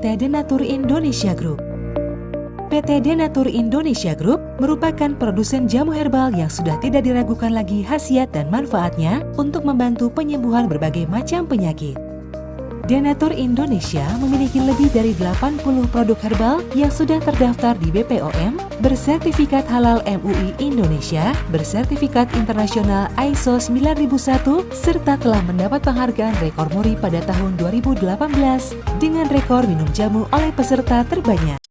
PT Denatur Indonesia Group. PT Denatur Indonesia Group merupakan produsen jamu herbal yang sudah tidak diragukan lagi khasiat dan manfaatnya untuk membantu penyembuhan berbagai macam penyakit. Denatur Indonesia memiliki lebih dari 80 produk herbal yang sudah terdaftar di BPOM, bersertifikat halal MUI Indonesia, bersertifikat internasional ISO 9001, serta telah mendapat penghargaan rekor muri pada tahun 2018 dengan rekor minum jamu oleh peserta terbanyak.